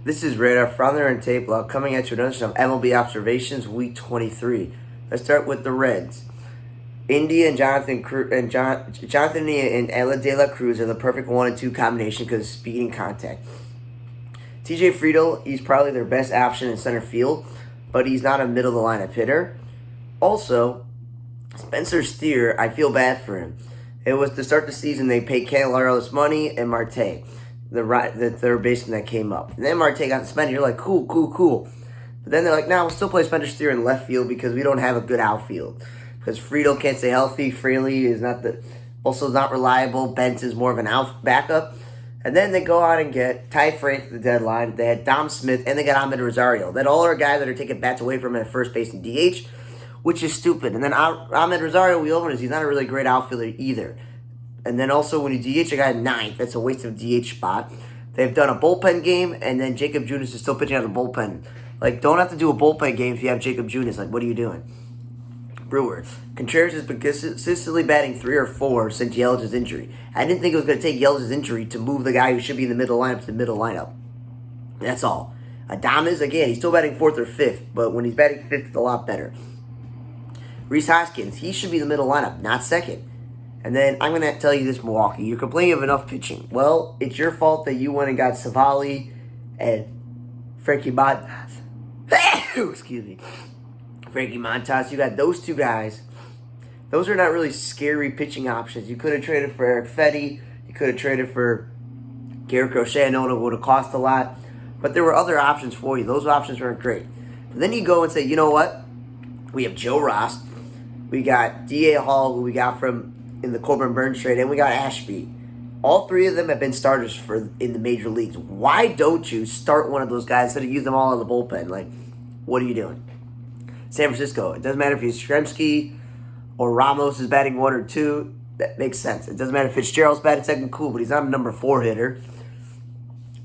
This is Radar from there and Tape Log coming at you with another edition of MLB Observations Week 23. Let's start with the Reds. India and Jonathan and Ella De La Cruz are the perfect 1 and 2 combination because of speed and contact. TJ Friedl, he's probably their best option in center field, but he's not a middle of the lineup hitter. Also, Spencer Steer, I feel bad for him. It was to start the season they paid Candelario all this money and Marte, the third baseman that came up. And then Marte got suspended. You're like, cool. But then they're like, we'll still play Spencer Steer in left field because we don't have a good outfield. Because Friedl can't stay healthy. Fraley is not reliable. Bentz is more of an backup. And then they go out and get Ty France at the deadline. They had Dom Smith, and they got Ahmed Rosario. That all are guys that are taking bats away from him at first base and DH, which is stupid. And then Ahmed Rosario, he's not a really great outfielder either. And then also when you DH a guy at 9th, that's a waste of a DH spot. They've done a bullpen game, and then Jacob Junis is still pitching out of the bullpen. Don't have to do a bullpen game if you have Jacob Junis. What are you doing? Brewers. Contreras has been consistently batting 3 or 4 since Yelich's injury. I didn't think it was going to take Yelich's injury to move the guy who should be in the middle lineup to the middle lineup. That's all. Adames, again, he's still batting 4th or 5th, but when he's batting 5th, it's a lot better. Rhys Hoskins, he should be in the middle lineup, not 2nd. And then I'm going to tell you this, Milwaukee. You're complaining of enough pitching. Well, it's your fault that you went and got Savali and Frankie Montas. Excuse me. Frankie Montas, you got those two guys. Those are not really scary pitching options. You could have traded for Eric Fetty. You could have traded for Garrett Crochet. I know it would have cost a lot. But there were other options for you. Those options weren't great. But then you go and say, you know what? We have Joe Ross. We got D.A. Hall, who we got in the Corbin Burns trade. And we got Ashby. All 3 of them have been starters in the major leagues. Why don't you start one of those guys instead of use them all in the bullpen? What are you doing? San Francisco. It doesn't matter if he's Yastrzemski or Ramos is batting 1 or 2. That makes sense. It doesn't matter if Fitzgerald's batting 2nd, cool, but he's not a number 4 hitter.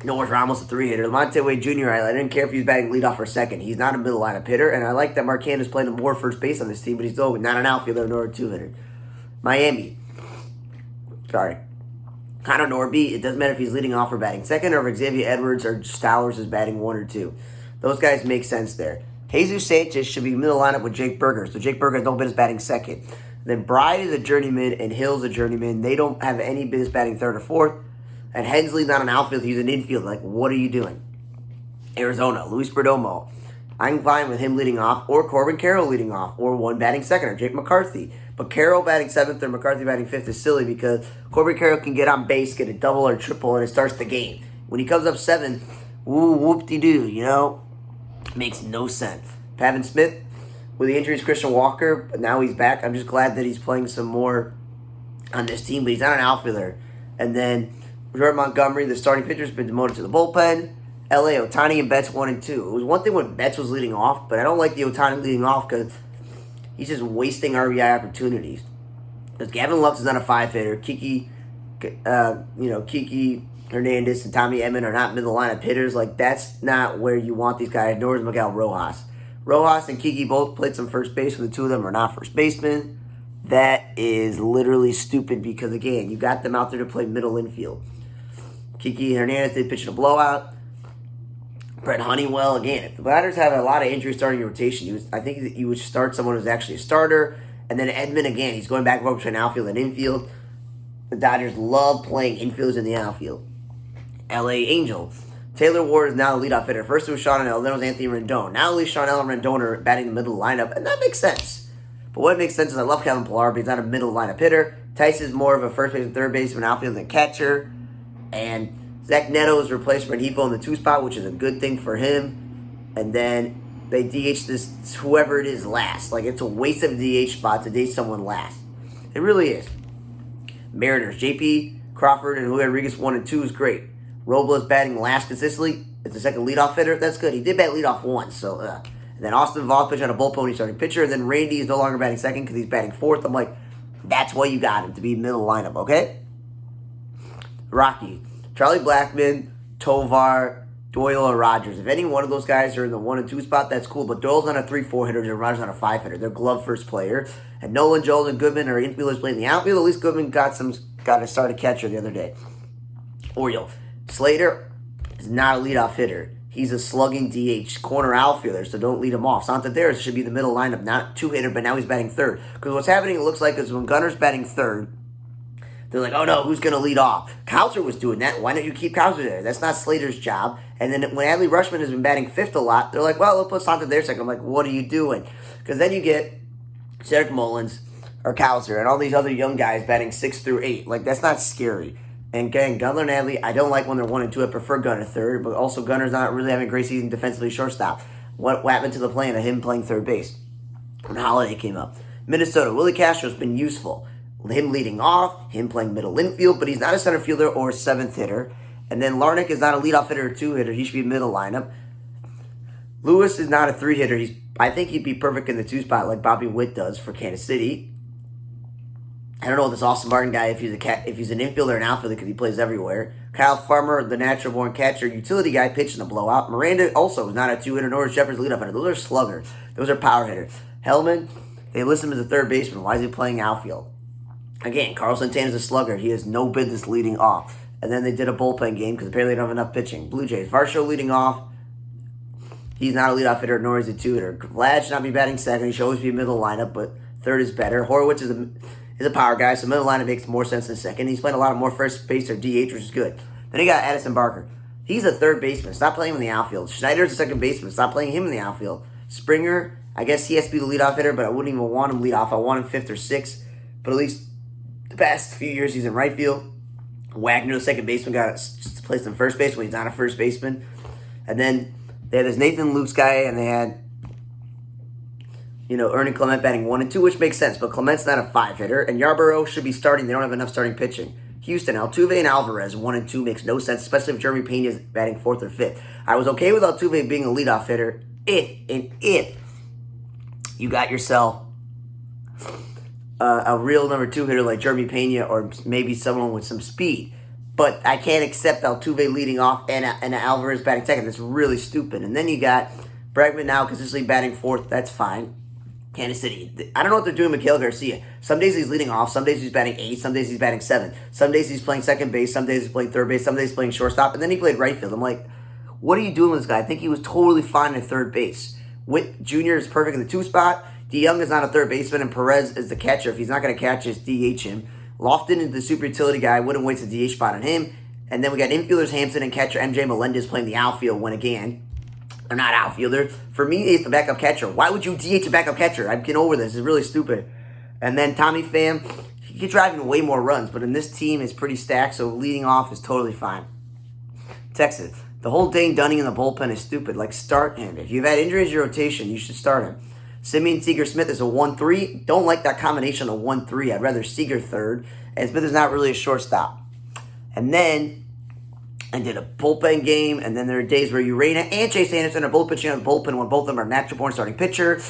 Nor is Ramos a 3 hitter. Monte Wade Jr., I didn't care if he's batting leadoff or 2nd. He's not a middle lineup hitter, and I like that Marquand is playing more first base on this team, but he's still not an outfielder nor a 2 hitter. Miami. Sorry. Connor Norby, it doesn't matter if he's leading off or batting 2nd, or if Xavier Edwards or Stowers is batting 1 or 2. Those guys make sense there. Jesus Sanchez should be middle lineup with Jake Berger. So Jake Berger has no business batting 2nd. Then Bride is a journeyman and Hill's a journeyman. They don't have any business batting 3rd or 4th. And Hensley's not an outfield. He's an infield. What are you doing? Arizona, Luis Perdomo. I'm fine with him leading off or Corbin Carroll leading off or one batting 2nd or Jake McCarthy. But Carroll batting 7th or McCarthy batting 5th is silly because Corbin Carroll can get on base, get a double or triple, and it starts the game. When he comes up 7th, whoop-de-doo, Makes no sense. Pavin Smith, with the injuries, Christian Walker, but now he's back. I'm just glad that he's playing some more on this team, but he's not an outfielder. And then Jordan Montgomery, the starting pitcher, has been demoted to the bullpen. L.A. Ohtani and Betts 1 and 2. It was one thing when Betts was leading off, but I don't like the Ohtani leading off because he's just wasting RBI opportunities. Because Gavin Lux is not a 5 hitter. Kiki Hernandez and Tommy Edman are not middle lineup hitters. That's not where you want these guys, nor is Miguel Rojas. Rojas and Kiki both played some first base, but the 2 of them are not first basemen. That is literally stupid because, again, you got them out there to play middle infield. Kiki Hernandez did pitch in a blowout. Brett Honeywell, again, if the batters have a lot of injuries starting your rotation, I think that you would start someone who's actually a starter. And then Edman, again, he's going back and forth between outfield and infield. The Dodgers love playing infielders in the outfield. LA Angels. Taylor Ward is now the leadoff hitter. First it was Sean L, then it was Anthony Rendon. Now at least Sean L and Rendon are batting in the middle lineup, and that makes sense. But what makes sense is I love Kevin Pillar, but he's not a middle lineup hitter. Tice is more of a first base and third base of an outfield than catcher. And Zach Neto is replaced for Renifo in the 2 spot, which is a good thing for him. And then they DH this whoever it is last. It's a waste of a DH spot to DH someone last. It really is. Mariners, J.P. Crawford and Julio Rodriguez 1 and 2 is great. Robles batting last consistently. It's the 2nd leadoff hitter. That's good. He did bat leadoff once, so And then Austin Voss pitched on a bullpen. He's starting pitcher. And then Randy is no longer batting 2nd because he's batting 4th. I'm like, that's why you got him, to be middle lineup, okay? Rocky. Charlie Blackmon, Tovar, Doyle, or Rogers. If any one of those guys are in the 1 and 2 spot, that's cool. But Doyle's not a 3-4 hitter and Rogers not a 5 hitter. They're glove first player. And Nolan Jones and Goodman are infielders playing the outfield. At least Goodman got to start a catcher the other day. Oriole. Slater, is not a leadoff hitter. He's a slugging DH, corner outfielder, so don't lead him off. Santander should be the middle lineup, not two-hitter, but now he's batting third. Because what's happening, it looks like, is when Gunner's batting third, they're like, oh no, who's going to lead off? Kowser was doing that. Why don't you keep Kowser there? That's not Slater's job. And then when Adley Rutschman has been batting fifth a lot, they're like, well, we'll put Santander second. I'm like, what are you doing? Because then you get Cedric Mullins or Kowser and all these other young guys batting 6 through 8. Like, that's not scary. And again, Gunnar and Adley, I don't like when they're 1 and 2. I prefer Gunnar third, but also Gunner's not really having a great season defensively shortstop. What happened to the plan of him playing third base when Holiday came up? Minnesota, Willie Castro's been useful. Him leading off, him playing middle infield, but he's not a center fielder or a seventh hitter. And then Larnach is not a leadoff hitter or two hitter. He should be middle lineup. Lewis is not a three hitter. I think he'd be perfect in the two spot like Bobby Witt does for Kansas City. I don't know this Austin Martin guy if he's an infielder or an outfielder because he plays everywhere. Kyle Farmer, the natural born catcher, utility guy pitching a blowout. Miranda also is not a two hitter, nor is Jeffers leadoff hitter. Those are sluggers. Those are power hitters. Hellman, they list him as a third baseman. Why is he playing outfield? Again, Carl Santana's a slugger. He has no business leading off. And then they did a bullpen game because apparently they don't have enough pitching. Blue Jays, Varsho leading off. He's not a leadoff hitter, nor is he a two hitter. Vlad should not be batting second. He should always be a middle lineup, but third is better. Horowitz is a power guy, so middle lineup makes more sense than second. He's playing a lot of more first base or DH, which is good. Then you got Addison Barker. He's a third baseman. Stop playing him in the outfield. Schneider's a second baseman. Stop playing him in the outfield. Springer, I guess he has to be the leadoff hitter, but I wouldn't even want him leadoff. I want him fifth or sixth. But at least the past few years he's in right field. Wagner, the second baseman, got placed in first base when he's not a first baseman. And then they had this Nathan Luke's guy, and they had Ernie Clement batting 1 and 2, which makes sense. But Clement's not a five hitter, and Yarborough should be starting. They don't have enough starting pitching. Houston, Altuve and Alvarez 1 and 2 makes no sense, especially if Jeremy Pena is batting fourth or fifth. I was okay with Altuve being a leadoff hitter if you got yourself a real number two hitter like Jeremy Pena or maybe someone with some speed. But I can't accept Altuve leading off and Alvarez batting second. That's really stupid. And then you got Bregman now consistently batting fourth. That's fine. Kansas City. I don't know what they're doing with Miguel Garcia. Some days he's leading off. Some days he's batting eighth. Some days he's batting seventh. Some days he's playing second base. Some days he's playing third base. Some days he's playing shortstop. And then he played right field. I'm like, what are you doing with this guy? I think he was totally fine at third base. Witt Jr. is perfect in the two spot. DeYoung is not a third baseman, and Perez is the catcher. If he's not going to catch, just DH him. Lofton is the super utility guy. I wouldn't waste a DH spot on him. And then we got infielders Hampson and catcher MJ Melendez playing the outfield when again, they're not outfielder. For me, he's the backup catcher. Why would you DH a backup catcher? I'm getting over this. It's really stupid. And then Tommy Pham, he could drive in way more runs, but in this team, it's pretty stacked, so leading off is totally fine. Texas, the whole Dane Dunning in the bullpen is stupid. Like, start him. If you've had injuries in your rotation, you should start him. Simeon Seager-Smith is a 1-3. Don't like that combination of 1-3. I'd rather Seager third. And Smith is not really a shortstop. And then I did a bullpen game. And then there are days where Urena and Chase Anderson are both pitching on the bullpen when both of them are natural-born starting pitcher.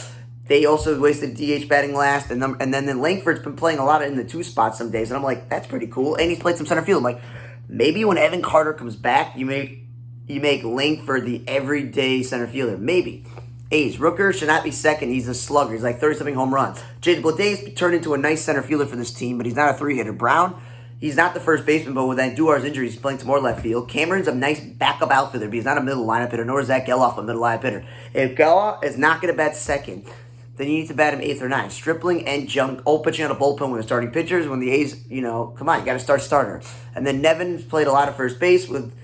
They also wasted DH batting last. And then Langford's been playing a lot in the two spots some days. And I'm like, that's pretty cool. And he's played some center field. I'm like, maybe when Evan Carter comes back, you make Langford the everyday center fielder. Maybe. A's. Rooker should not be second. He's a slugger. He's like 30-something home runs. Jaden Bleday turned into a nice center fielder for this team, but he's not a three-hitter. Brown, he's not the first baseman, but with Andujar's injury, he's playing some more left field. Cameron's a nice backup outfielder, but he's not a middle lineup hitter, nor is Zach Geloff a middle lineup hitter. If Geloff is not going to bat second, then you need to bat him eighth or ninth. Stripling and Junk all pitching on a bullpen when they're starting pitchers. When the A's, come on, you got to start starter. And then Nevin played a lot of first base with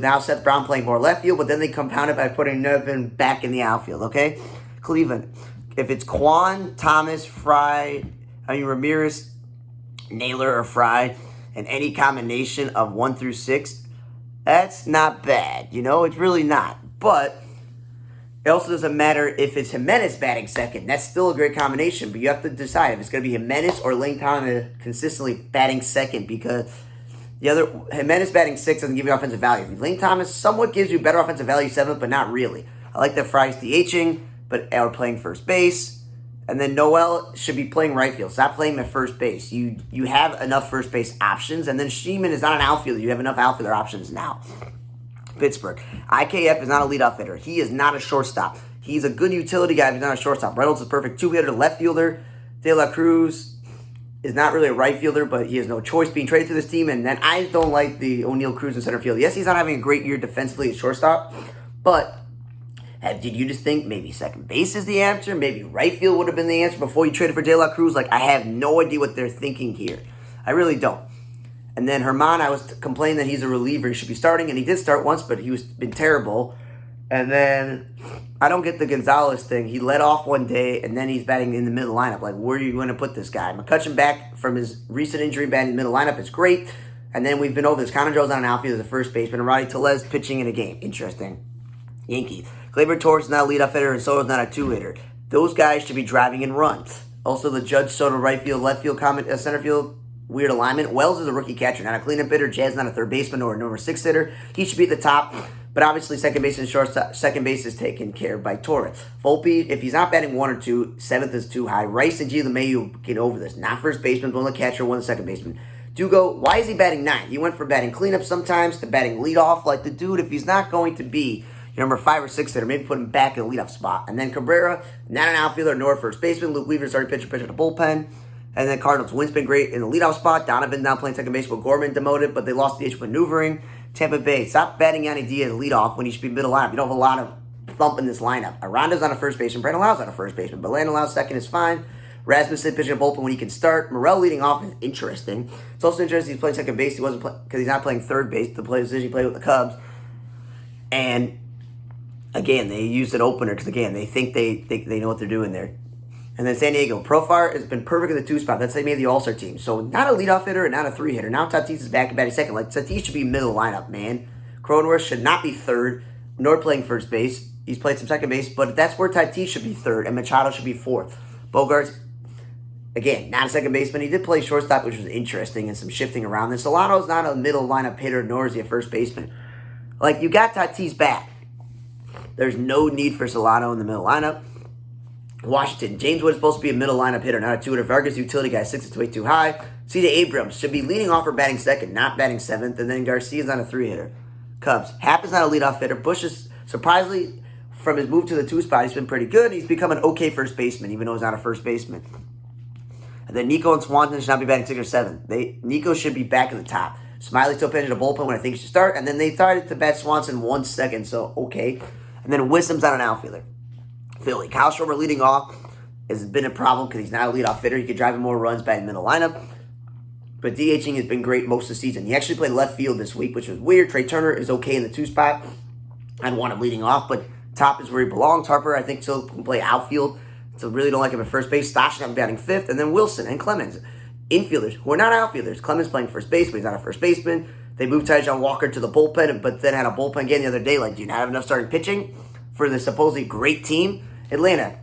now Seth Brown playing more left field, but then they compounded by putting Nevin back in the outfield, okay? Cleveland, if it's Kwan, Thomas, Ramirez, Naylor, or Fry, and any combination of 1 through 6, that's not bad, It's really not. But it also doesn't matter if it's Jimenez batting second. That's still a great combination, but you have to decide if it's going to be Jimenez or Lane Thomas consistently batting second because the other, Jimenez batting 6 doesn't give you offensive value. Lane Thomas somewhat gives you better offensive value 7th, but not really. I like that Fry's DHing, but are playing first base. And then Noel should be playing right field. Stop playing him at first base. You have enough first base options. And then Sheeman is not an outfielder. You have enough outfielder options now. Pittsburgh. IKF is not a leadoff hitter. He is not a shortstop. He's a good utility guy, but he's not a shortstop. Reynolds is a perfect two-hitter, left fielder. De La Cruz is not really a right fielder, but he has no choice being traded to this team. And then I don't like the O'Neal Cruz in center field. Yes, he's not having a great year defensively at shortstop, but did you just think maybe second base is the answer? Maybe right field would have been the answer before you traded for De La Cruz? Like, I have no idea what they're thinking here. I really don't. And then Herman, I was complaining that he's a reliever. He should be starting, and he did start once, but he's been terrible. And then I don't get the Gonzalez thing. He led off one day, and then he's batting in the middle lineup. Like, where are you going to put this guy? McCutcheon back from his recent injury, batting in the middle lineup. It's great. And then we've been over this. Connor Joe's on an outfield as a first baseman, and Roddy Tellez pitching in a game. Interesting. Yankees. Gleyber Torres is not a leadoff hitter, and so is not a two-hitter. Those guys should be driving in runs. Also, the Judge Soto right field, left field, center field, weird alignment. Wells is a rookie catcher, not a cleanup hitter. Jazz not a third baseman or a number 6 hitter. He should be at the top. But obviously, second base and shortstop, second base is taken care of by Torres. Volpe, if he's not batting 1 or 2, 7th is too high. Rice and G. LeMahieu get over this. Not first baseman, one the catcher, one the second baseman. Dugo, why is he batting 9? He went from batting cleanup sometimes to batting leadoff. Like, the dude, if he's not going to be your number 5 or 6 hitter, maybe put him back in the leadoff spot. And then Cabrera, not an outfielder nor a first baseman. Luke Weaver's starting pitcher at the bullpen. And then Cardinals, Wynn's been great in the leadoff spot. Donovan now playing second base with Gorman demoted, but they lost the DH maneuvering. Tampa Bay, stop batting Yanni Diaz leadoff when he should be middle lineup. You don't have a lot of thump in this lineup. Aranda's not a first baseman. Brandon Lau's not a first baseman. But Landon Lau's second is fine. Rasmussen pitching a bullpen when he can start. Morel leading off is interesting. It's also interesting he's playing second base. He wasn't because he's not playing third base. The position he played with the Cubs. And again, they used an opener because again they think they know what they're doing there. And then San Diego, Profar has been perfect in the 2 spot. That's how they made the All-Star team. So not a leadoff hitter and not a 3 hitter. Now Tatis is back and batting second. Like, Tatis should be middle lineup, man. Cronenworth should not be third, nor playing first base. He's played some second base, but that's where Tatis should be third, and Machado should be 4th. Bogarts, again, not a second baseman. He did play shortstop, which was interesting, and some shifting around. And Solano's not a middle lineup hitter, nor is he a first baseman. Like, you got Tatis back. There's no need for Solano in the middle lineup. Washington, James Wood is supposed to be a middle lineup hitter, not a 2 hitter. Vargas, utility guy, 6 is way too high. C.J. Abrams should be leading off or batting second, not batting 7th. And then Garcia's not a 3 hitter. Cubs, Happ is not a leadoff hitter. Bush is surprisingly, from his move to the 2 spot, he's been pretty good. He's become an okay first baseman, even though he's not a first baseman. And then Nico and Swanson should not be batting 6 or 7. Nico should be back in the top. Smiley still pitching a bullpen when I think he should start. And then they started to bat Swanson 1 second, so okay. And then Wisdom's not an outfielder. Philly, Kyle Schwarber leading off has been a problem because he's not a leadoff hitter. He could drive in more runs batting middle lineup. But DHing has been great most of the season. He actually played left field this week, which was weird. Trey Turner is okay in the 2 spot. I'd want him leading off, but top is where he belongs. Harper, I think, still can play outfield. So really don't like him at first base. Stashnak batting 5th. And then Wilson and Clemens. Infielders who are not outfielders. Clemens playing first base, but he's not a first baseman. They moved Tyjon Walker to the bullpen, but then had a bullpen game the other day. Like, do you not have enough starting pitching for the supposedly great team? Atlanta,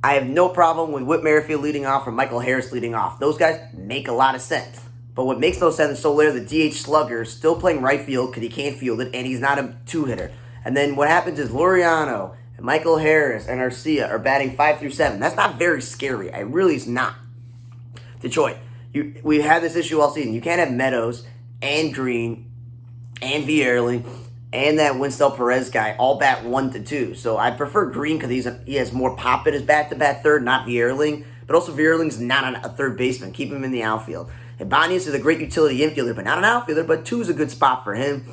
I have no problem with Whit Merrifield leading off or Michael Harris leading off. Those guys make a lot of sense. But what makes no sense is Soler, the DH slugger, still playing right field because he can't field it, and he's not a 2 hitter. And then what happens is Laureano and Michael Harris and Arcia are batting 5 through 7. That's not very scary. It really is not. Detroit, we had this issue all season. You can't have Meadows and Green and Vierling and that Winston Perez guy all bat 1 to 2. So I prefer Green because he has more pop in his bat to bat third, not Vierling. But also Vierling's not a third baseman. Keep him in the outfield. Ibanez is a great utility infielder, but not an outfielder. But 2 is a good spot for him.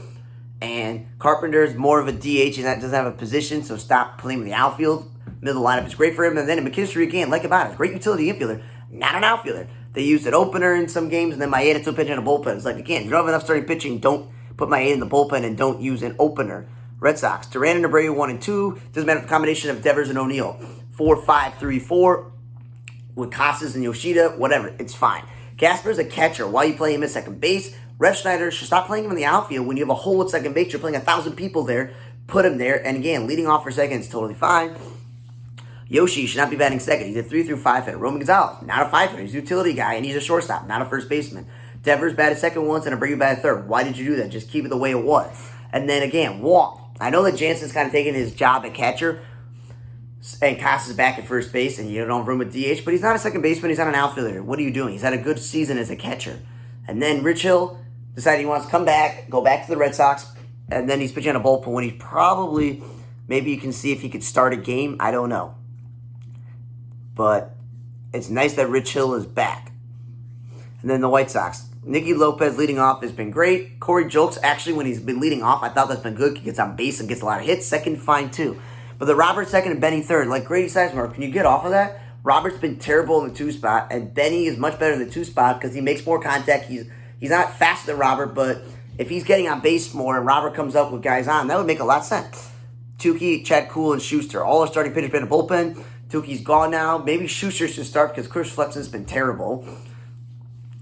And Carpenter's more of a DH and that doesn't have a position, so stop playing with the outfield. Middle lineup is great for him. And then in McKinstry again, like Ibanez, great utility infielder, not an outfielder. They used an opener in some games, and then Maeda to pitch in a bullpen. It's like, again, if you don't have enough starting pitching, don't put Maeda in the bullpen and don't use an opener. Red Sox, Duran and Abreu 1 and 2. Doesn't matter the combination of Devers and O'Neal. 4-5-3-4 with Casas and Yoshida, whatever. It's fine. Gasper's a catcher. Why are you playing him at second base? Rev Schneider should stop playing him in the outfield. When you have a hole at second base, you're playing 1,000 people there. Put him there. And again, leading off for second is totally fine. Yoshi should not be batting second. He's a 3 through 5 hitter. Roman Gonzalez, not a 5 hitter. He's a utility guy, and he's a shortstop, not a first baseman. Devers batted second once, and Abreu batted third. Why did you do that? Just keep it the way it was. And then again, walk. I know that Jansen's kind of taking his job at catcher, and Casas back at first base, and you don't have room at DH, but he's not a second baseman. He's not an outfielder. What are you doing? He's had a good season as a catcher. And then Rich Hill decided he wants to come back, go back to the Red Sox, and then he's pitching on a bullpen when he's probably, maybe you can see if he could start a game. I don't know. But It's nice that Rich Hill is back. And then the White Sox. Nicky Lopez leading off has been great. Corey Julks, actually, when he's been leading off, I thought that's been good. He gets on base and gets a lot of hits. Second, fine, too. But the Robert second and Benny third, like Grady Sizemore, can you get off of that? Robert's been terrible in the 2 spot, and Benny is much better in the 2 spot because he makes more contact. He's not faster than Robert, but if he's getting on base more and Robert comes up with guys on, that would make a lot of sense. Tukey, Chad Kuhl, and Schuster. All our starting pitchers been in the bullpen. Tukey's gone now. Maybe Schuster should start because Chris Flexen's been terrible.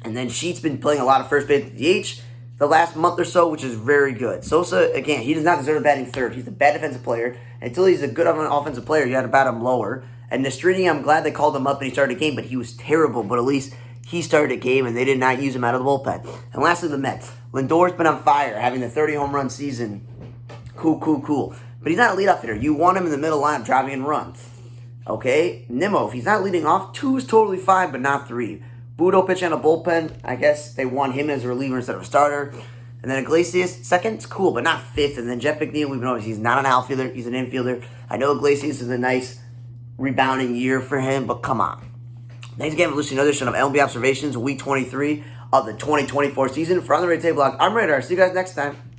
And then Sheet's been playing a lot of first base at DH the last month or so, which is very good. Sosa, again, he does not deserve batting third. He's a bad defensive player. Until he's a good offensive player, you got to bat him lower. And Nastrini, I'm glad they called him up and he started a game, but he was terrible. But at least he started a game and they did not use him out of the bullpen. And lastly, the Mets. Lindor's been on fire, having the 30 home run season. Cool. But he's not a leadoff hitter. You want him in the middle line driving in runs. Okay? Nimmo, if he's not leading off, 2 is totally fine, but not 3. Budo pitching on a bullpen. I guess they want him as a reliever instead of a starter. And then Iglesias, second's cool, but not 5th. And then Jeff McNeil, we've noticed he's not an outfielder. He's an infielder. I know Iglesias is a nice rebounding year for him, but come on. Thanks again for listening to another edition of MLB Observations, Week 23 of the 2024 season. For On the Red Table Blog, I'm Radar. See you guys next time.